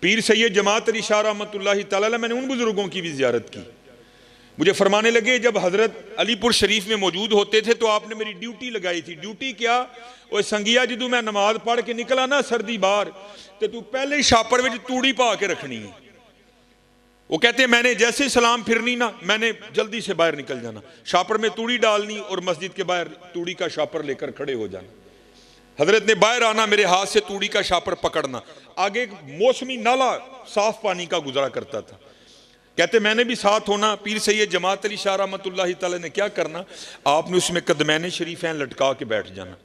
पीर सैयद जमात अली शाह रहमतुल्लाहि तआला अलैह, मैंने उन बुजुर्गों की भी ज़ियारत की। मुझे फरमाने लगे जब हज़रत अलीपुर शरीफ में मौजूद होते थे तो आपने मेरी ड्यूटी लगाई थी। ड्यूटी क्या? वो संगिया जदों मैं नमाज पढ़ के निकला ना सर्दी बाहर, तो तू पहले ही छापर में तूड़ी पा के रखनी है। वो कहते हैं मैंने जैसे सलाम फिरनी ना, मैंने जल्दी से बाहर निकल जाना, छापर में तूड़ी डालनी और मस्जिद के बाहर तूड़ी का छापर लेकर खड़े हो जाना। हजरत ने बाहर आना, मेरे हाथ से तूड़ी का छापर पकड़ना। आगे एक मौसमी नाला साफ पानी का गुजरा करता था। कहते मैंने भी साथ होना। पीर सैयद जमात अली शाह रहमतुल्लाहि तआला ने क्या करना, आपने उसमें कदमैन शरीफैन लटका के बैठ जाना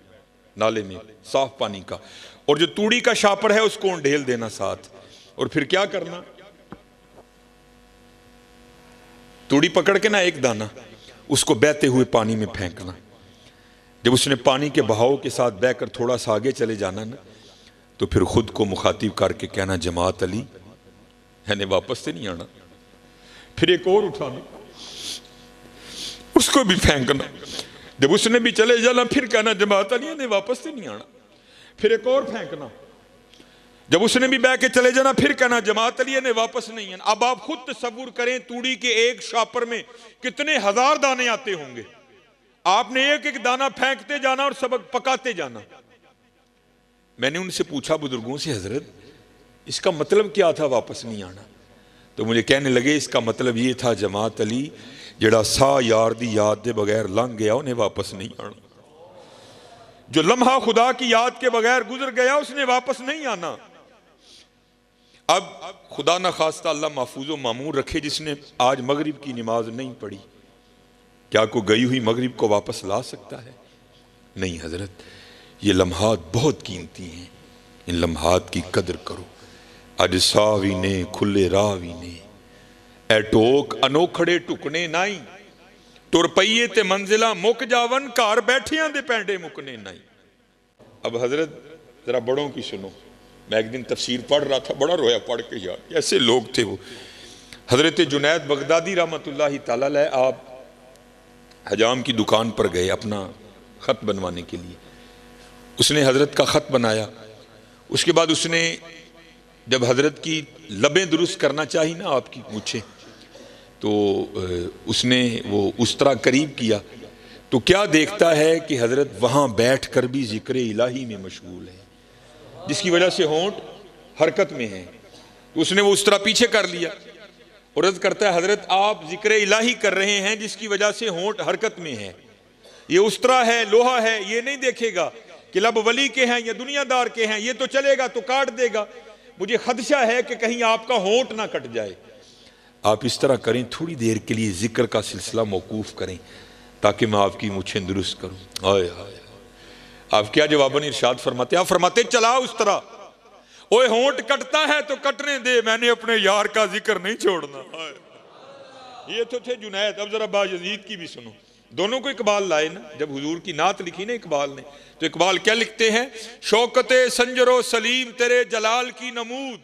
नाले में साफ पानी का, और जो तूड़ी का छापर है उसको ढेल देना साथ। और फिर क्या करना, तूड़ी पकड़ के ना एक दाना उसको बहते हुए पानी में फेंकना। जब उसने पानी के बहाव के साथ बहकर थोड़ा सा आगे चले जाना ना, तो फिर खुद को मुखातिब करके कहना जमात अली मैंने वापस से नहीं आना। फिर एक और उठाना, उसको भी फेंकना। जब उसने भी चले जाना फिर कहना जमात अली ने वापस से नहीं आना। फिर एक और फेंकना। जब उसने भी बह के चले जाना फिर कहना जमात अली ने वापस नहीं आना। अब आप खुद तसव्वुर करें तूड़ी के एक छापर में कितने हजार दाने आते होंगे। आपने एक एक दाना फेंकते जाना और सबक पकाते जाना। मैंने उनसे पूछा बुजुर्गों से, हजरत इसका मतलब क्या था वापस नहीं आना? तो मुझे कहने लगे इसका मतलब ये था जमात अली जड़ा सा यार दी याद के बगैर लंघ गया उन्हें वापस नहीं आना। जो लम्हा खुदा की याद के बगैर गुजर गया उसने वापस नहीं आना। अब खुदा ना खास्ता अल्लाह महफूज मामूर रखे जिसने आज मगरिब की नमाज नहीं पढ़ी, क्या को गई हुई मगरिब को वापस ला सकता है? नहीं हजरत, ये लम्हात बहुत कीमती हैं, इन लम्हात की कदर करो। अज सावी ने खुले रावी ने ए टोक अनोखड़े टुकने नाई, तुर पईए ते मंजिला मुक जावन घर बैठियां दे पैंडे मुकने नाई। अब हजरत जरा बड़ों की सुनो। मैं एक दिन तफसीर पढ़ रहा था, बड़ा रोया पढ़ के यार, ऐसे लोग थे वो। हजरत जुनैद बगदादी रहमतुल्लाहि तआला अलैह आप हजाम की दुकान पर गए अपना ख़त बनवाने के लिए। उसने हजरत का ख़त बनाया। उसके बाद उसने जब हजरत की लबें दुरुस्त करना चाहिए ना आपकी मूछें, तो उसने वो उस तरह करीब किया तो क्या देखता है कि हजरत वहाँ बैठ कर भी जिक्र इलाही में मशगूल है, जिसकी वजह से होंठ हरकत में है। तो उसने वो उस तरह पीछे कर लिया और अर्ज करता है हजरत आप जिक्र इलाही कर रहे हैं जिसकी वजह से होंठ हरकत में है। ये उस तरह है, लोहा है, ये नहीं देखेगा कि लब वली के हैं या दुनियादार के हैं, ये तो चलेगा तो काट देगा। मुझे खदशा है कि कहीं आपका होंठ ना कट जाए। आप इस तरह करें, थोड़ी देर के लिए जिक्र का सिलसिला मौकूफ करें ताकि मैं आपकी मुझे दुरुस्त करूं। हाय हाय, आप क्या जवाबन इरशाद फरमाते? आप फरमाते चला उस तरह, ओए होंठ कटता है तो कटने दे, मैंने अपने यार का जिक्र नहीं छोड़ना। ये तो थे जुनैद। अब जरा बायजीद की भी सुनो। दोनों को इकबाल लाए ना, जब हुजूर की नात लिखी ना इकबाल ने, तो इकबाल क्या लिखते हैं? शौकते संजरो सलीम तेरे जलाल की नमूद,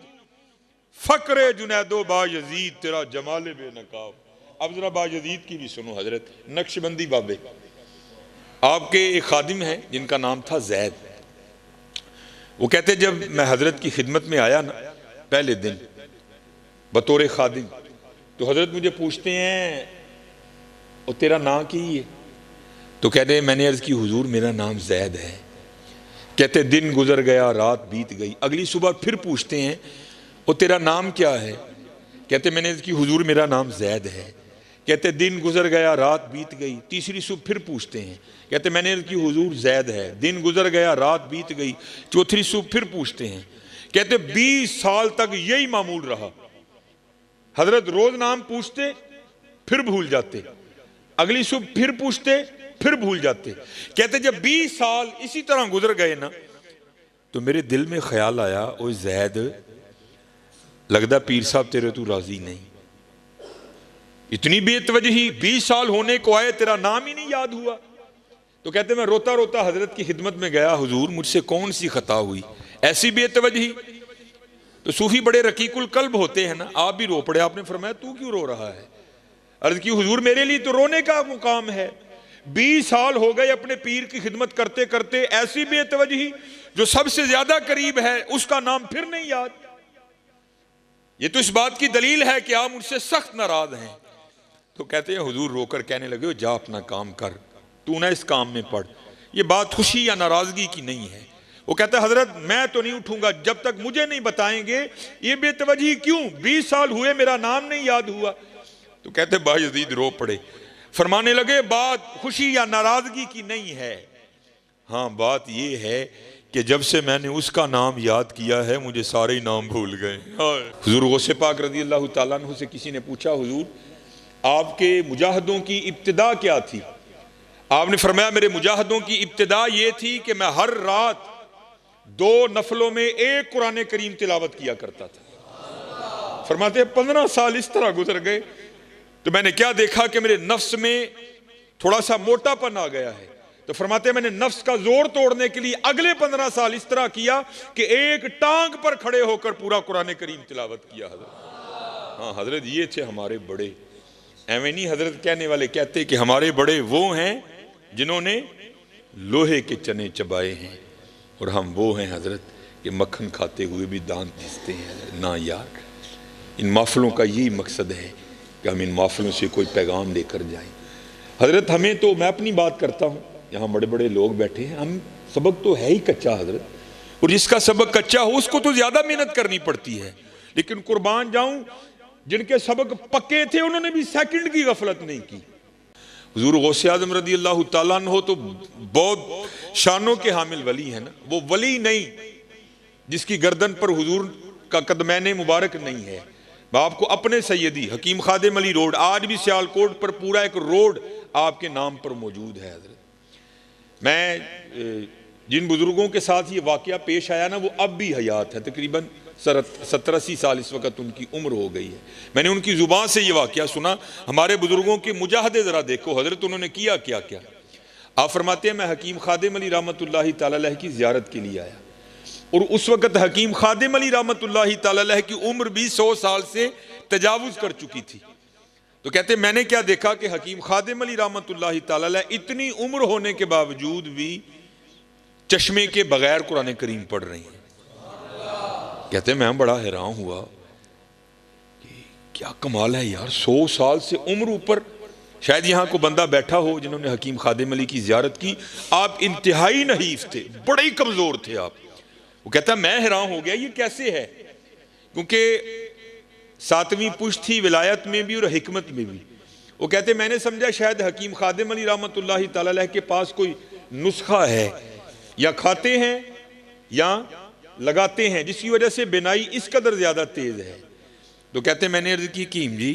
फक्रे जुनैदो बायजीद तेरा जमाले बेनकाब। अब जरा बायजीद की भी सुनो। हजरत नक्शबंदी बाबे आपके एक खादिम हैं जिनका नाम था जैद। वो कहते जब मैं हजरत की खिदमत में आया ना पहले दिन बतौर खादिम, तो हजरत मुझे पूछते हैं और तेरा नाम की है? तो कहते हैं मैंने अर्ज की हुजूर मेरा नाम जैद है। कहते दिन गुजर गया रात बीत गई। अगली सुबह फिर पूछते हैं और तेरा नाम क्या है? कहते मैंने अर्ज की हुजूर मेरा नाम जैद है। कहते दिन गुजर गया रात बीत गई। तीसरी सुबह फिर पूछते हैं, कहते मैंने अर्ज की हुजूर जैद है। दिन गुजर गया रात बीत गई। चौथी सुबह फिर पूछते हैं, कहते 20 साल तक यही मामूल रहा। हजरत रोज नाम पूछते फिर भूल जाते, अगली सुबह फिर पूछते फिर भूल जाते। कहते जब 20 साल इसी तरह गुजर गए ना, तो मेरे दिल में ख्याल आया ओ जैद लगदा पीर साहब तेरे तू राजी नहीं, इतनी बेतवजही 20 साल होने को आए तेरा नाम ही नहीं याद हुआ। तो कहते मैं रोता रोता हजरत की खिदमत में गया, हुजूर मुझसे कौन सी खता हुई ऐसी बेतवजही? तो सूफी बड़े रकीकुल कल्ब होते हैं ना, आप भी रो पड़े। आपने फरमाया तू क्यों रो रहा है? अर्ज की हुजूर मेरे लिए तो रोने का मुकाम है। 20 साल हो गए अपने पीर की खिदमत करते करते, ऐसी बेतवजही जो सबसे ज्यादा करीब है उसका नाम फिर नहीं याद। ये तो इस बात की दलील है कि आप मुझसे सख्त नाराज हैं। तो कहते हैं हुजूर रोकर कहने लगे, जा अपना काम कर, तू ना इस काम में पड़, ये बात खुशी या नाराजगी की नहीं है। वो कहता है हजरत मैं तो नहीं उठूंगा जब तक मुझे नहीं बताएंगे ये बेतवजही क्यों, 20 साल हुए मेरा नाम नहीं याद हुआ। तो कहते बायजीद रो पड़े, फरमाने लगे बात खुशी या नाराजगी की नहीं है, हाँ बात ये है कि जब से मैंने उसका नाम याद किया है मुझे सारे ही नाम भूल गए। हुजूर गौसे पाक रज़ी अल्लाह ताला अन्हु से किसी ने पूछा, हुजूर आपके मुजाहिदों की इब्तिदा क्या थी? आपने फरमाया मेरे मुजाहिदों की इब्तिदा ये थी कि मैं हर रात 2 नफलों में एक कुरान करीम तिलावत किया करता था। फरमाते 15 साल इस तरह गुजर गए तो मैंने क्या देखा कि मेरे नफ्स में थोड़ा सा मोटापन आ गया है। तो फरमाते मैंने नफ्स का जोर तोड़ने के लिए अगले 15 साल इस तरह किया कि एक टांग पर खड़े होकर पूरा कुरान करीम तिलावत किया। हजरत हाँ हजरत ये थे हमारे बड़े, एवं नहीं हजरत कहने वाले कहते कि हमारे बड़े वो हैं जिन्होंने लोहे के चने चबाए हैं और हम वो हैं हजरत कि मक्खन खाते हुए भी दांत घिसते हैं ना। यार इन महफिलों का यही मकसद है कि हम इन महफिलों से कोई पैगाम लेकर जाएं। हजरत हमें तो, मैं अपनी बात करता हूँ, यहाँ बड़े बड़े लोग बैठे हैं, हम सबक तो है ही कच्चा हजरत, और जिसका सबक कच्चा हो उसको तो ज्यादा मेहनत करनी पड़ती है। लेकिन कुर्बान जाऊं जिनके सबक पक्के थे उन्होंने भी सेकंड की गफलत नहीं की। हुजूर गौसे आज़म रज़ी अल्लाह ताला अन्हु तो बहुत शानों के हामिल वली है ना, वो वली नहीं जिसकी गर्दन पर हुजूर का कदमैन मुबारक नहीं है। मैं आपको अपने सैयदी हकीम खादिम अली रोड, आज भी सियालकोट पर पूरा एक रोड आपके नाम पर मौजूद है। हजरत मैं जिन बुजुर्गों के साथ ये वाकया पेश आया ना वो अब भी हयात है, तकरीबन 70-80 साल इस वक्त उनकी उम्र हो गई है। मैंने उनकी जुबान से ये वाकया सुना। हमारे बुजुर्गों के मुजाहदे जरा देखो हजरत, उन्होंने किया क्या क्या। आप फरमाते हैं मैं हकीम खादिम अली रहमतुल्लाहि तआला अलैह की ज़ियारत के लिए आया और उस वक़्त हकीम खादिम अली रहमतुल्लाहि तआला अलैह की उम्र भी 100 साल से तजावुज़ कर चुकी थी। तो कहते मैंने क्या देखा कि हकीम खादिम अली रहमतुल्लाहि तआला अलैह इतनी उम्र होने के बावजूद भी चश्मे के बगैर कुरान करीम पढ़ रही हैं। कहते मैं बड़ा हैरान हुआ कि क्या कमाल है यार, 100 साल से उम्र ऊपर। शायद यहाँ को बंदा बैठा हो जिन्होंने हकीम खादिम अली की ज़ियारत की, आप इंतहाई नहीफ थे, बड़े ही कमज़ोर थे आप। वो कहता मैं हैरान हो गया ये कैसे है, क्योंकि 7वीं पुश्त थी विलायत में भी और हिकमत में भी। वो कहते मैंने समझा शायद हकीम खादिम अली रहमतुल्लाहि तआला अलैह के पास कोई नुस्खा है, या खाते हैं या लगाते हैं जिसकी वजह से बिनाई इस कदर ज्यादा तेज है। तो कहते मैंने अर्ज की हकीम जी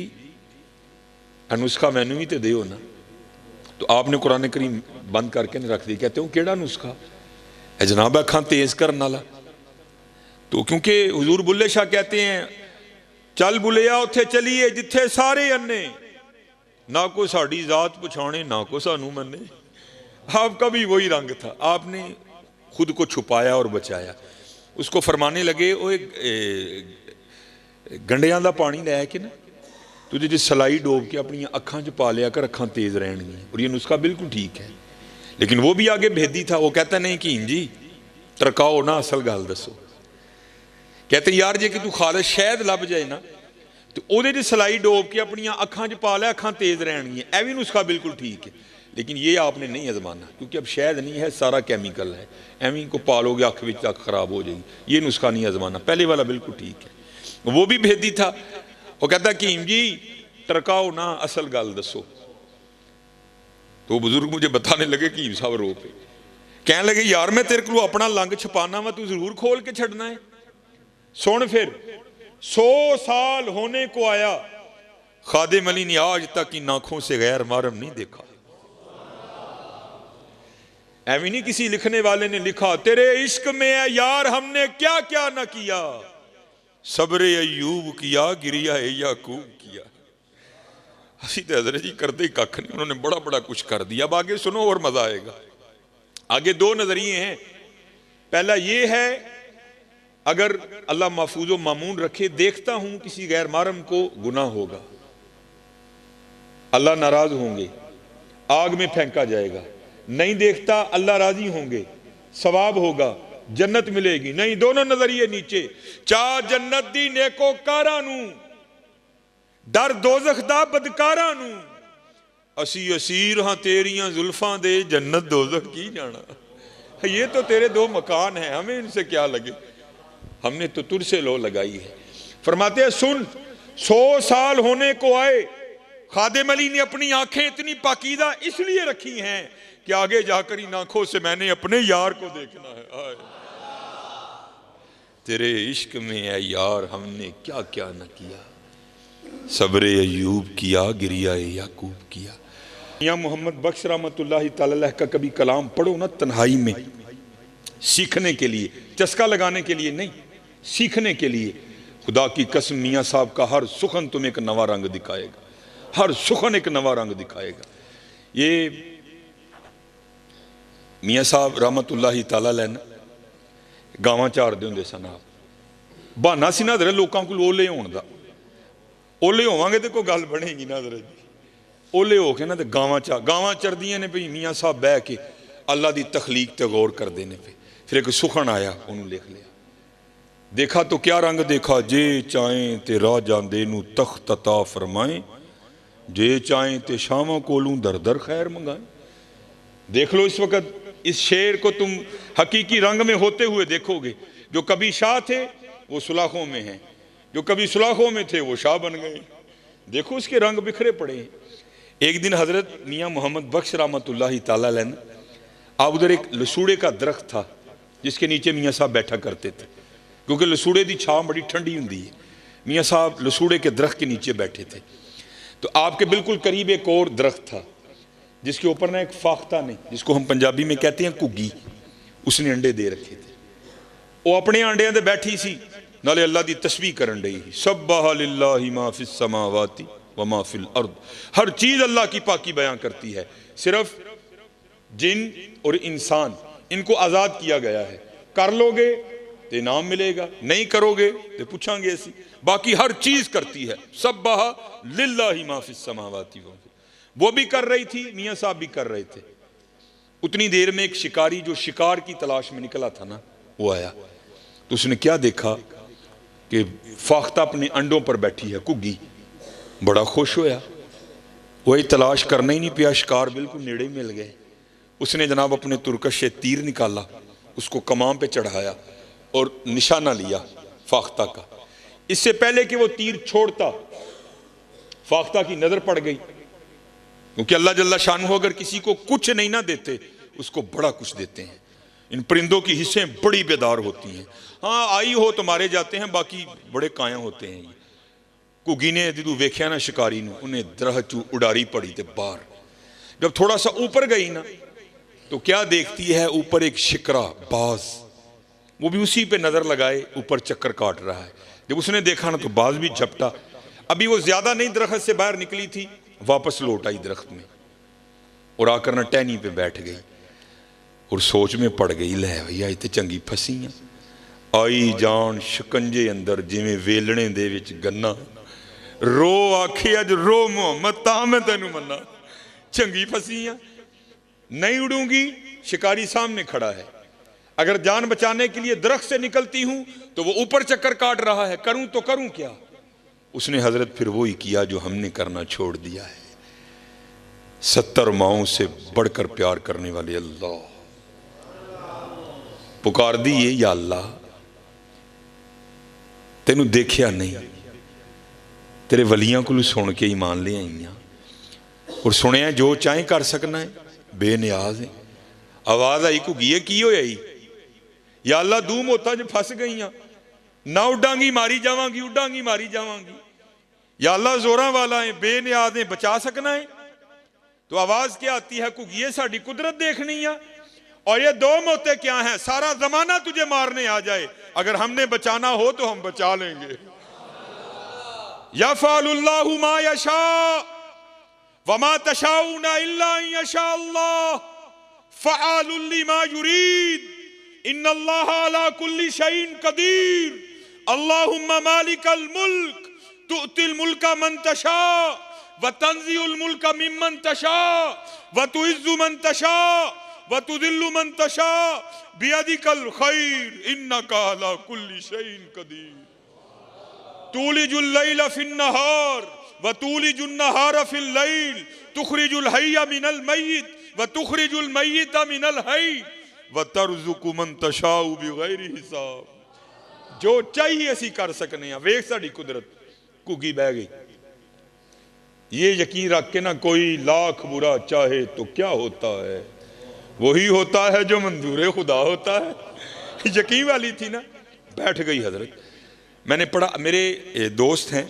नुस्खा मैनू भी तो दो ना। तो आपने कुरान करीम बंद करके रख दी। कहते हो केड़ा नुस्खा है जनाब अखां तेज करने वाला। तो क्योंकि हुजूर बुल्ले शाह कहते हैं चल बुलिया उत्थे चलीए जिथे सारे अन्ने, ना को साड़ी जात पछाणे ना को सानू मने। आपका भी वही रंग था, आपने खुद को छुपाया और बचाया। उसको फरमाने लगे वो गंडियां का पानी लैके ना तुझे जी सलाई डोब के अपनी अखां च पा लिया कर, अखां तेज रहनगियां। और ये नुस्खा बिल्कुल ठीक है, लेकिन वो भी आगे भेदी था। वो कहता नहीं कि जी तरकाओ ना, असल गल दसो। कहते यार जे कि तू खालिस शहद लभ जाए ना तो ਉਹਦੇ च सलाई डोब के अपनी अखां च पा लिया, अखां तेज रहनगियां। यह भी नुस्खा बिल्कुल ठीक है, लेकिन ये आपने नहीं आजमाना क्योंकि अब शहद नहीं है, सारा केमिकल है। एवं को पालोगे अख विच अख खराब हो जाएगी। ये नुस्खा नहीं आजमाना, पहले वाला बिल्कुल ठीक है। वो भी भेदी था। वो कहता हकीम जी टरकाओ ना, असल गल दसो। तो बुजुर्ग मुझे बताने लगे हकीम साहब रो पे कहने लगे यार मैं तेरे को अपना लंग छपाना वा, तू जरूर खोल के छड़ना है। सुन फिर 100 साल होने को आया, खादिम अली ने आज तक इन आंखों से गैर महरम नहीं देखा। ऐवी नहीं किसी लिखने वाले ने लिखा तेरे इश्क में है यार हमने क्या क्या ना किया, सब्रे अयूब किया गिरिया याकूब किया। असी तो हजरत जी करते ही कख नहीं, उन्होंने बड़ा बड़ा कुछ कर दिया। अब आगे सुनो और मजा आएगा। आगे 2 नजरिए हैं। पहला ये है अगर अल्लाह महफूज व मामून रखे, देखता हूं किसी गैर महरम को गुनाह होगा, अल्लाह नाराज होंगे, आग में फेंका जाएगा। नहीं देखता अल्लाह राजी होंगे, सवाब होगा, जन्नत मिलेगी नहीं, दोनों नजरिए नीचे। चा जन्नत दी नेकोकारां नू, डर दोजख दा बदकारां नू। असी असीर हाँ तेरियां जुल्फां दे, जन्नत दोजख की जाना। ये तो तेरे दो मकान हैं, हमें इनसे क्या लगे, हमने तो तुझसे लो लगाई है। फरमाते हैं सुन, 100 साल होने को आए, खादिम अली ने अपनी आंखें इतनी पाकीदा इसलिए रखी हैं कि आगे जाकर इन आंखों से मैंने अपने यार को देखना है। आए तेरे इश्क में है यार हमने क्या क्या न किया, सब्रे अयूब किया, गिरिया याकूब किया। मियां मोहम्मद बख्श रहमतुल्लाहि तआला अलैह का कभी कलाम पढ़ो ना तन्हाई में, सीखने के लिए, चस्का लगाने के लिए नहीं, सीखने के लिए। खुदा की कसम मियां साहब का हर सुखन तुम्हें एक नवा रंग दिखाएगा, हर सुखन एक नवा रंग दिखाएगा। ये मियां साहब रहमतुल्लाहि तआला अलैह ने गावां चारदे हुंदे सन। आप बहाना सी ना लोकां कोल ओले होण दा, ओले होवांगे तो कोई गल बनेगी ना हज़रत जी। ओले हो के ना तो गावां चरदियां ने भई मियां साहब बह के अल्लाह की तखलीक ते गौर करते हैं पे। फिर एक सुखन आया, उन्होंने लिख लिया। देखा तो क्या रंग देखा, जे चाहें ते राह जांदे नू तख्त अता फरमाएं, जे चाहें ते शामां कोलूं दर दर खैर मंगाएं। देख लो इस वक्त इस शेर को तुम हकीकी रंग में होते हुए देखोगे। जो कभी शाह थे वो सुलाखों में हैं, जो कभी सुलाखों में थे वो शाह बन गए। देखो उसके रंग बिखरे पड़े हैं। एक दिन हजरत मियां मोहम्मद बख्श रहमतुल्लाहि तआला अलैह, अब उधर एक लसूड़े का दरख्त था जिसके नीचे मियां साहब बैठा करते थे, क्योंकि लसूड़े की छांव बड़ी ठंडी होंदी है। मियां साहब लसूड़े के दरख्त के नीचे बैठे थे, तो आपके बिल्कुल करीब एक और दरख्त था जिसके ऊपर ना एक फाख्ता नहीं, जिसको हम पंजाबी में कहते हैं घुग्गी, उसने अंडे दे रखे थे। वो अपने अंडियां दे बैठी सी, नाले अल्लाह की तस्बीह करन डई। सब्बाह लिल्लाहि मा फिस समावाति व मा फिल अर्द। हर चीज अल्लाह की पाकी बयां करती है, सिर्फ जिन और इंसान इनको आजाद किया गया है। कर लोगे तो इनाम मिलेगा, नहीं करोगे तो पूछांगे ऐसी। बाकी हर चीज करती है। सब्बाह लिल्लाहि मा फिस समावाति व। वो भी कर रही थी, मियां साहब भी कर रहे थे। उतनी देर में एक शिकारी जो शिकार की तलाश में निकला था ना, वो आया। तो उसने क्या देखा कि फाख्ता अपने अंडों पर बैठी है घुग्गी। बड़ा खुश होया, वही तलाश करना ही नहीं पिया, शिकार बिल्कुल नेड़े मिल गए। उसने जनाब अपने तुरकश से तीर निकाला, उसको कमाम पे चढ़ाया और निशाना लिया फाख्ता का। इससे पहले कि वो तीर छोड़ता, फाख्ता की नजर पड़ गई, क्योंकि अल्लाह जल्ला शान हो अगर किसी को कुछ नहीं ना देते उसको बड़ा कुछ देते हैं। इन परिंदों की हिस्सें बड़ी बेदार होती हैं। हाँ आई हो तो मारे जाते हैं, बाकी बड़े काया होते हैं। घुग्गी ने जो वेख्या ना शिकारी ने, उन्हें दरह चू उड़ारी पड़ी ते बाहर। जब थोड़ा सा ऊपर गई ना तो क्या देखती है, ऊपर एक शिकरा बाज, वो भी उसी पे नजर लगाए ऊपर चक्कर काट रहा है। जब उसने देखा ना तो बाज भी झपटा। अभी वो ज्यादा नहीं दरख्त से बाहर निकली थी, वापस लौट आई दरख्त में और आकर ना टहनी पे बैठ गई और सोच में पड़ गई, लै भैया इतने चंगी फसी आई जान शिकंजे अंदर जिमें वेलने दे विच गन्ना। रो आखे अज रो मोहम्मद ता मैं तेनू मन्ना, चंगी फसी नहीं उड़ूंगी। शिकारी सामने खड़ा है, अगर जान बचाने के लिए दरख्त से निकलती हूं तो वो ऊपर चक्कर काट रहा है, करूं तो करूं क्या। उसने हजरत फिर वही किया जो हमने करना छोड़ दिया है। 70 माओं से बढ़कर प्यार करने वाले अल्लाह पुकार दी है, या अल्लाह तेनू देखिया नहीं, तेरे वलियां को सुन के ईमान ले आई और सुनिया जो चाहे कर सकना है, बेनियाज है। आवाज आई घुग्गी की होया, या अल्लाह दू मौतां च फस गई ना, उडांगी मारी जावांगी, उडांगी मारी जावांगी। या अल्लाह जोरां वाला है, बेनियाज है, बचा सकना है। तो आवाज क्या आती है, घुग्गी साडी कुदरत देखनी है, और ये दो मौतें क्या हैं, सारा जमाना तुझे मारने आ जाए, अगर हमने बचाना हो तो हम बचा लेंगे। यफ़अलुल्लाहु मा यशा वमा तशाऊना इल्ला अन यशा अल्लाह फ़अलुल लिमा युरीद इन्नल्लाह अला कुल्ली शैइन कदीर। अल्लाहुम्मा मालिकल मुल्क तुअतिल मुल्का मन तशा व तंज़िउल मुल्का मिम्मन तशा व तुइज़्ज़ु मन तशा व तुदिल्लु मन तशा बियदिकल खैर इन्नका अला कुल्ली शैइन कदीर। तूलिजुल लैल फिन नहार व तूलिजुन नहार फिल लैल तुखरिजुल हय्य मिनल मय्यित व तुखरिजुल मय्यित मिनल हय्य व तरजुकु मन तशाउ बिगैरि हिसाब। जो चाहिए असी कर सकने हैं। वेख साडी कुदरत, घुगी बह गई। ये यकीन रख के ना, कोई लाख बुरा चाहे तो क्या होता है, वही होता है जो मंजूर खुदा होता है। यकीन वाली थी ना, बैठ गई हजरत। मैंने पढ़ा, मेरे दोस्त हैं,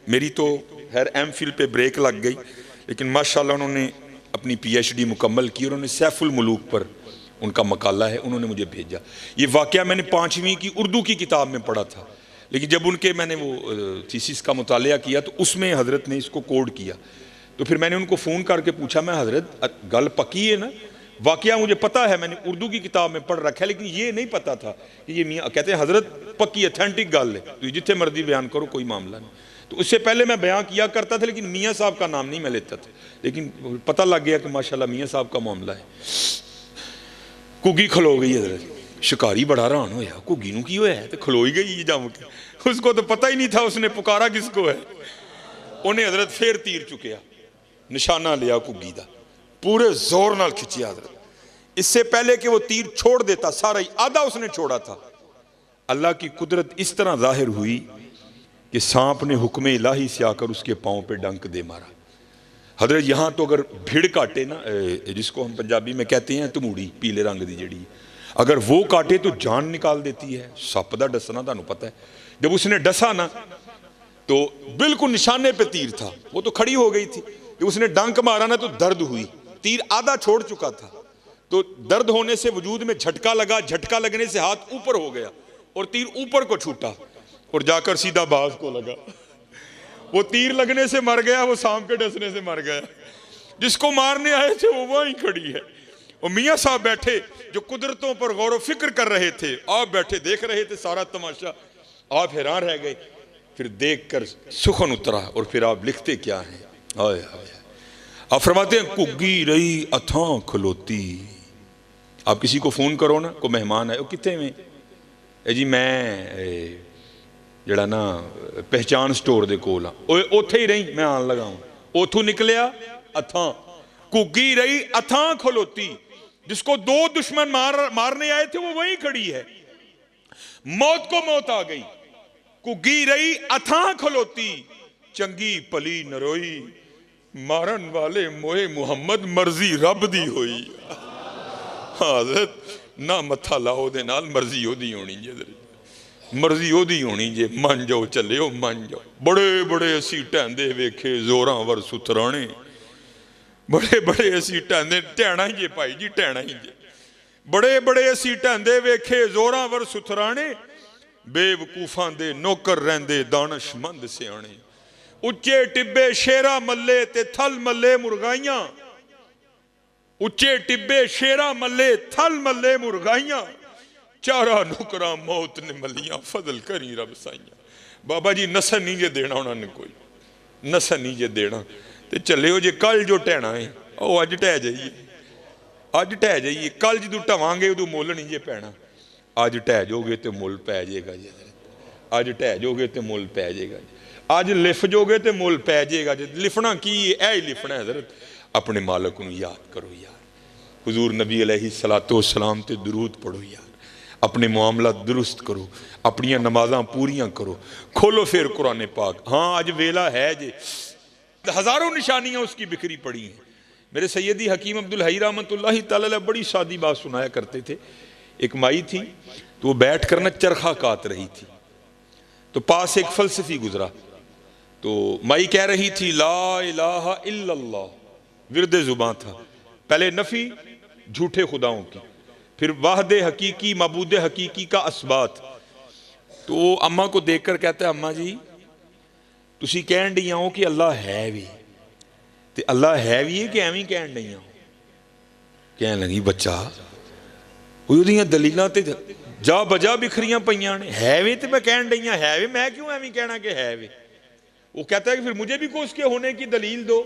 मेरी तो खैर एमफिल पे ब्रेक लग गई, लेकिन माशाल्लाह उन्होंने अपनी पीएचडी मुकम्मल की। उन्होंने सैफुल मुलूक पर उनका मकाला है, उन्होंने मुझे भेजा। ये वाकया मैंने 5वीं की उर्दू की किताब में पढ़ा था, लेकिन जब उनके मैंने वो थीसिस का मुतालिया किया तो उसमें हज़रत ने इसको कोड किया। तो फिर मैंने उनको फ़ोन करके पूछा, मैं हज़रत गल पक्की है ना, वाकया मुझे पता है, मैंने उर्दू की किताब में पढ़ रखा है, लेकिन ये नहीं पता था कि ये मियाँ कहते हैं हज़रत पक्की अथेंटिक गल है, तो जितने मर्जी बयान करो कोई मामला नहीं। तो उससे पहले मैं बयान किया करता था, लेकिन मियाँ साहब का नाम नहीं मैं लेता था, लेकिन पता लग गया कि माशाल्लाह मियाँ साहब का मामला है। घुगी खलो गई हज़रत। शिकारी बड़ा हैरान होया, घुगी नूं की होया है, तो खलो ही गई जम के। उसको तो पता ही नहीं था उसने पुकारा किसको है। उन्हें हज़रत फिर तीर चुकिया, निशाना लिया घुगी दा, पूरे जोर नाल खिंचिया हज़रत। इससे पहले कि वो तीर छोड़ देता, सारा ही आधा उसने छोड़ा था। अल्लाह की कुदरत इस तरह जाहिर हुई कि सांप ने हुक्म इलाही से आकर उसके पाँव पे डंक दे मारा। हजरत यहाँ तो अगर भिड़ काटे ना, जिसको हम पंजाबी में कहते हैं तमूड़ी, पीले रंग की जड़ी, अगर वो काटे तो जान निकाल देती है। सप का डसना तुहानू पता है। जब उसने डसा ना तो बिल्कुल निशाने पे तीर था, वो तो खड़ी हो गई थी। जब उसने डंक मारा ना तो दर्द हुई, तीर आधा छोड़ चुका था, तो दर्द होने से वजूद में झटका लगा, झटका लगने से हाथ ऊपर हो गया और तीर ऊपर को छूटा और जाकर सीधा बाज को लगा। वो तीर लगने से मर गया, वो सांप के डसने से मर गया। जिसको मारने आए थे वो वहीं खड़ी है। और मियाँ साहब बैठे जो कुदरतों पर गौर व फिक्र कर रहे थे, आप बैठे देख रहे थे सारा तमाशा। आप हैरान रह गए, फिर देखकर सुखन उतरा। और फिर आप लिखते क्या हैं, आए आप फरमाते हैं घुग्गी रही अथां खलोती। आप किसी को फोन करो ना, को मेहमान आए, वो कितने में जी, मैं जड़ा ना पहचान स्टोर दे कोल उत्थे ही रही, मैं आन लगा हूं। उथों निकलिया अथां, घुग्गी रही अथां खलोती। जिसको दो दुश्मन मारने आए थे वो वहीं खड़ी है। मौत को मौत आ गई, घुग्गी रही अथां खलोती। चंगी भली नरोई, मारन वाले मोए मुहम्मद, मर्जी रब दी होई। हाज़रत ना मत्था लाओ दे नाल, मर्जी ओदी होनी जे, मर्जी ओदी होनी जे। मन जाओ चलियो, मन जाओ। बड़े बड़े असी ढैंदे वेखे जोरां वर सुथराने, बड़े बड़े असी ढैंदे, ढैणा ही जे भाई जी, ढैणा ही जे। बड़े बड़े असी ढैंदे वेखे जोरां वर सुथराने, बेवकूफां दे नौकर रहिंदे दानशमंद सियाणे। उच्चे टिब्बे शेरा मल्ले ते थल मल्ले मुर्गाइयां, उच्चे टिब्बे शेरा मल्ले थल मल्ले मुर्गाइयां। चारा नुकरा मौत ने मलियां, फजल करी रब साइयां। बाबा जी नसन नहीं जे देना उन्होंने, कोई नसन नहीं जे देना। तो चले जे कल जो ढैना है वह अज ढह जाइए, अज ढह जाइए। कल जो ढवांगे उदू मुल नहीं जे पैना। अज ढह जाओगे तो मुल पै जाएगा जी, अज ढह जाओगे तो मुल पै जाएगा जी। अज लिफ जाओगे तो मुल पै जाएगा जी। लिफना की है, ही लिफना है हज़रत। अपने मालक को याद करो यार, हुजूर नबी अलैहिस्सलातु वस्सलाम ते दुरूद पढ़ो यार, अपने मामला दुरुस्त करो, अपनी नमाज़ां पूरियां करो। खोलो फिर कुरान पाक। हाँ अज वेला है जे, हज़ारों निशानियां उसकी बिखरी पड़ी हैं। मेरे सैयदी हकीम अब्दुल हई रहमतुल्लाहि तआला बड़ी सादी बात सुनाया करते थे। एक माई थी, तो वो बैठ कर ना चरखा काट रही थी, तो पास एक फलसफी गुजरा। तो माई कह रही थी ला इलाहा इल्लल्लाह, विरदे जुबां था। पहले नफी झूठे खुदाओं की, फिर वाहदे हकीकी मबूदे हकीकी का असबात। तो अम्मा को देखकर कहता है, अम्मा जी तुसी कहन डी हो कि अल्लाह है भी, ते अल्लाह है भी है कि एवं कहन डी हो? कह लगी बच्चा ਉਹਦੀਆਂ दलीलां ते जा बजा बिखरियां पईयां ने, है वे तो मैं कहन डी है वे, मैं क्यों एवं कहना कि है वे? वो कहता है कि फिर मुझे भी कुछ के होने की दलील दो।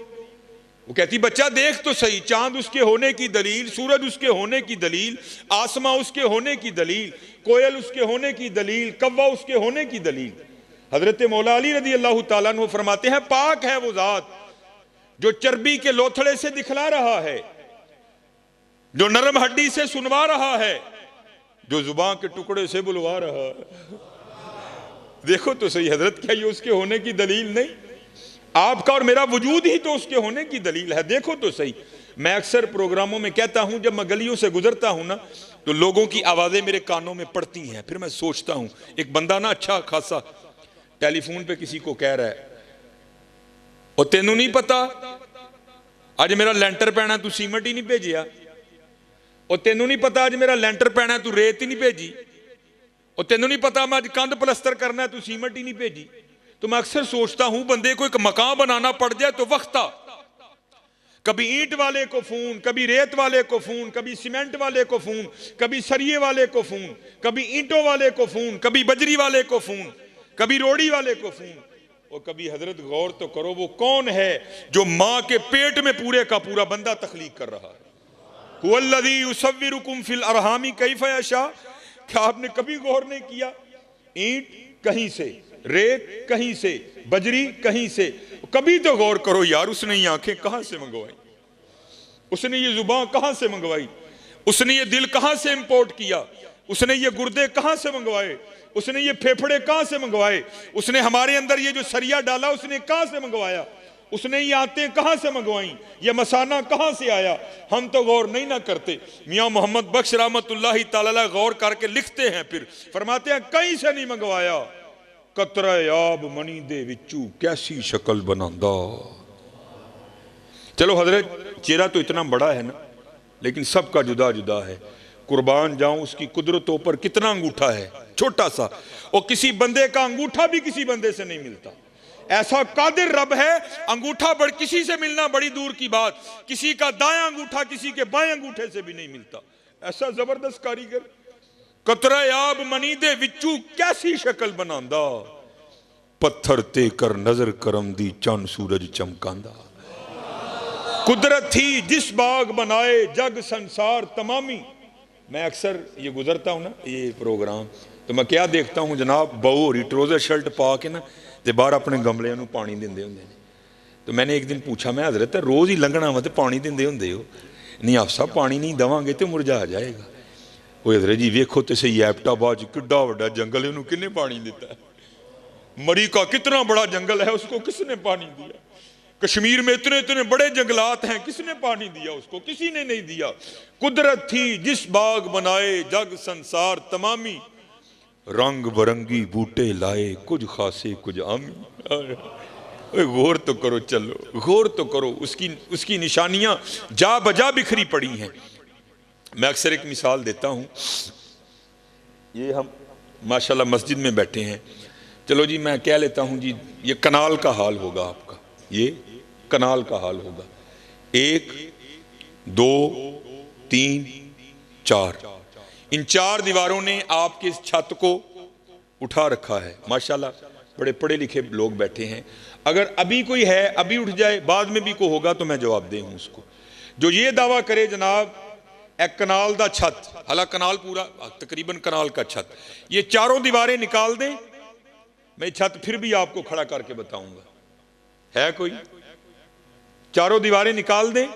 वो कहती बच्चा देख तो सही, चांद उसके होने की दलील, सूरज उसके होने की दलील, आसमां उसके होने की दलील, कोयल उसके होने की दलील, कव्वा उसके होने की दलील। हजरत मौला अली रदी अल्लाह ताला अन्हु फरमाते हैं पाक है वो जात जो चर्बी के लोथड़े से दिखला रहा है, जो नरम हड्डी से सुनवा रहा है, जो जुबान के टुकड़े से बुलवा रहा है। देखो तो सही हजरत, क्या ये उसके होने की दलील नहीं? आपका और मेरा वजूद ही तो उसके होने की दलील है। देखो तो सही। मैं अक्सर प्रोग्रामों में कहता हूं, जब मैं गलियों से गुजरता हूं ना, तो लोगों की आवाजें मेरे कानों में पड़ती हैं। फिर मैं सोचता हूं, एक बंदा ना अच्छा खासा टेलीफोन पे किसी को कह रहा है, और तेनू नहीं पता अज मेरा लेंटर पैना, तू सीमेंट ही नहीं भेजिया, और तेनू नहीं पता अज मेरा लेंटर पैना, तू रेत ही नहीं भेजी, और तेनू नहीं पता मैं अज कंध प्लस्तर करना, तू सीमेंट ही नहीं भेजी। तो मैं अक्सर सोचता हूं बंदे को एक मकान बनाना पड़ जाए तो वक्त था, कभी ईंट वाले को फोन, कभी रेत वाले को फोन, कभी सीमेंट वाले को फोन, कभी सरिये वाले को फोन, कभी ईंटों वाले को फोन, कभी बजरी वाले को फोन, कभी रोड़ी वाले को फोन। और कभी हजरत गौर तो करो वो कौन है जो मां के पेट में पूरे का पूरा बंदा तख्लीक कर रहा है। हुवल्लज़ी युसव्विरुकुम फिल अरहामी कैफ़ यशा। क्या आपने कभी गौर नहीं किया? ईंट कहीं से, रेत कहीं से, बजरी कहीं से। कभी तो गौर करो यार, उसने ये आंखें कहां से मंगवाई, उसने ये जुबान कहां से मंगवाई, उसने ये दिल कहां से इंपोर्ट किया, उसने ये गुर्दे कहां से मंगवाए, उसने ये फेफड़े कहां से मंगवाए, उसने हमारे अंदर ये जो सरिया डाला उसने कहां से मंगवाया, उसने ये आते कहां से मंगवाई, ये मसाना कहां से आया। हम तो गौर नहीं ना करते। मियां मोहम्मद बख्श रहमतुल्लाहि तआला गौर करके लिखते हैं, फिर फरमाते हैं कहीं से नहीं मंगवाया, कतरा आब मनी दे विचू कैसी शक्ल बनांदा। चलो हजरत, चेहरा तो इतना बड़ा है ना, लेकिन सबका जुदा जुदा है। कुर्बान जाऊं उसकी कुदरतों पर, कितना अंगूठा है छोटा सा, और किसी बंदे का अंगूठा भी किसी बंदे से नहीं मिलता। ऐसा कादिर रब है, अंगूठा बड़ किसी से मिलना बड़ी दूर की बात, किसी का दायां अंगूठा किसी के बाएं अंगूठे से भी नहीं मिलता। ऐसा जबरदस्त कारीगर। कतरा आब मनी दे विचू कैसी शक्ल बनांदा, पत्थर ते कर नजर करम दी चंद सूरज चमकांदा। कुदरत थी जिस बाग बनाए जग संसार तमामी। मैं अक्सर ये गुजरता हूं ना ये प्रोग्राम, तो मैं क्या देखता हूं जनाब, बहू होरी ट्रोजर शर्ट पा के ना ते बाहर अपने गमलियां नूं पानी दिंदे हुंदे ने। तो मैंने एक दिन पूछा, मैं हजरत रोज ही लंघना वा ते पानी दिंदे हुंदे हो? नहीं आप साहब, पानी नहीं देवांगे तो मुरझा जाएगा। वो हजरत जी वेखो तो सही, एबटाबाद किड्डा वड्डा जंगल है, उन्होंने किसने पानी दिता? मरी का कितना बड़ा जंगल है, उसको किसने पानी दिया? कश्मीर में इतने इतने बड़े जंगलात हैं, किसने पानी दिया उसको? किसी ने नहीं दिया। कुदरत थी जिस बाग बनाए जग संसार तमामी, रंग बरंगी बूटे लाए कुछ खासे कुछ आमी। गौर तो करो, चलो गौर तो करो, उसकी निशानियां जा बजा बिखरी पड़ी हैं। मैं अक्सर एक मिसाल देता हूं, ये हम माशाल्लाह मस्जिद में बैठे हैं, चलो जी मैं कह लेता हूं जी ये कनाल का हाल होगा आपका, ये कनाल का हाल होगा। 1 2 3 4, इन 4 दीवारों ने आपके इस छत को उठा रखा है। माशाल्लाह बड़े पढ़े लिखे लोग बैठे हैं। अगर अभी कोई है, अभी उठ जाए, बाद में भी कोई होगा तो मैं जवाब दे हूं उसको, जो ये दावा करे जनाब एक कनाल दा छत, हालांकि कनाल पूरा तकरीबन कनाल का छत, ये 4 दीवारें निकाल दें, मैं छत फिर भी आपको खड़ा करके बताऊंगा। है कोई? 4 दीवारें निकाल दें,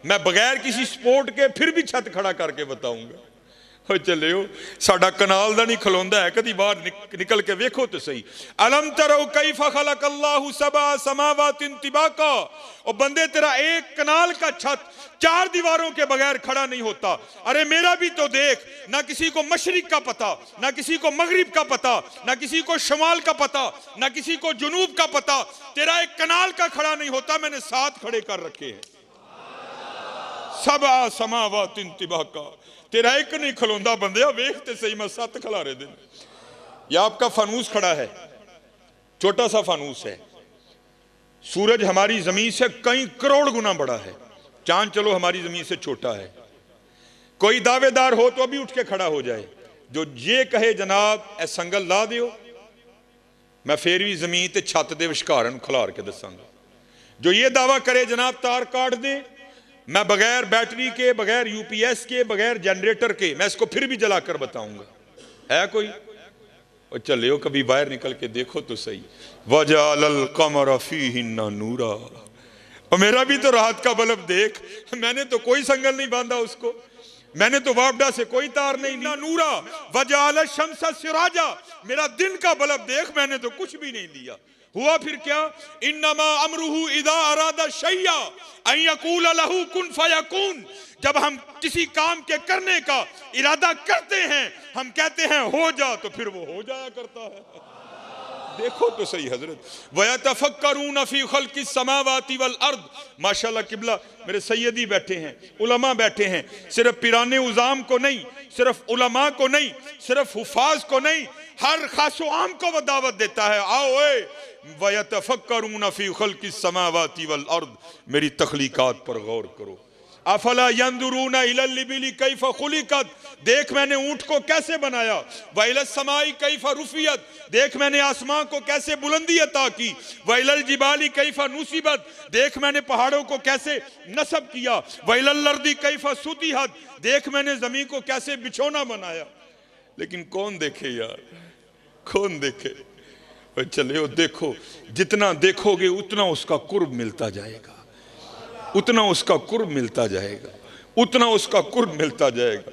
मैं बगैर किसी सपोर्ट के फिर भी छत खड़ा करके बताऊंगा। चले हो साडा कनाल दा नहीं खलोंदा है, कदी बाहर निकल के वेखो तो सही। अलम तरो कैफा खलकल्लाहु सबा समावातिन तिबाका। और बंदे तेरा एक कनाल का छत 4 दीवारों के बगैर खड़ा नहीं होता। अरे मेरा भी तो देख, ना किसी को मशरिक का पता, ना किसी को मगरिब का पता, ना किसी को शमाल का पता, ना किसी को जुनूब का पता। तेरा एक कनाल का खड़ा नहीं होता, मैंने 7 खड़े कर रखे हैं। सबा समावातिन तिबाका, तेरा एक नहीं खलोंदा बंदे, वेखते सही मैं 7 खिलारे दिन। यह आपका फानूस खड़ा है, छोटा सा फानूस है। सूरज हमारी जमीन से कई करोड़ गुना बड़ा है, चांद चलो हमारी जमीन से छोटा है। कोई दावेदार हो तो अभी उठ के खड़ा हो जाए, जो ये कहे जनाब ए संगल ला दियो, मैं फिर भी जमीन ते छत दे विचकार खिलार के दसांगा। जो ये दावा करे जनाब तार काट दे, मैं बगैर बैटरी के, बगैर यूपीएस के, बगैर जनरेटर के मैं इसको फिर भी जला कर बताऊंगा, है कोई? और चले हो कभी बाहर निकल के देखो तो सही। वजअलल कमर फीहिन्ना नूरा, और मेरा भी तो रात का बल्ब देख, मैंने तो कोई संगल नहीं बांधा उसको, मैंने तो वापडा से कोई तार नहीं ली। नूरा वजअल शम्सा सिराजा, मेरा दिन का बल्ब देख, मैंने तो कुछ भी नहीं लिया। हुआ फिर क्या? इन्नमा अमरुहु इदा अरादा शैया अन यकूल लहू कुन फयकून, जब हम किसी काम के करने का इरादा करते हैं हम कहते हैं हो जा, तो फिर वो हो जाया करता है। देखो तो सही हजरत। वयतफक्करून फी खल्किस समावाति वल अर्द, माशाल्लाह किबला मेरे सैयदी बैठे हैं, उलमा बैठे हैं, सिर्फ पिराने उजाम को नहीं, सिर्फ उलमा को नहीं, सिर्फ हुफाज को नहीं, हर खासो आम को वो दावत देता है, आओ ए वयतफक्करून फी खल्किस समावाति वल अर्द, मेरी तख्लीकात पर गौर करो। अफला यंजुरूना इलल इबिली कैफा खुलिकत, देख मैंने ऊंट को कैसे बनाया। वइलस समाई कैफा रुफियत, देख मैंने आसमां को कैसे बुलंदी अता की। वइलल जिबाली कैफा नुसिबत, देख मैंने पहाड़ों को कैसे नस्ब किया। वइलल अर्दी कैफा सुतिहत, देख मैंने जमीन को कैसे बिछोना बनाया। लेकिन कौन देखे यार, कौन देखे? और चले हो देखो, जितना देखोगे उतना उसका कुर्ब मिलता जाएगा, उतना उसका कुर्ब मिलता जाएगा, उतना उसका कुर्ब मिलता जाएगा।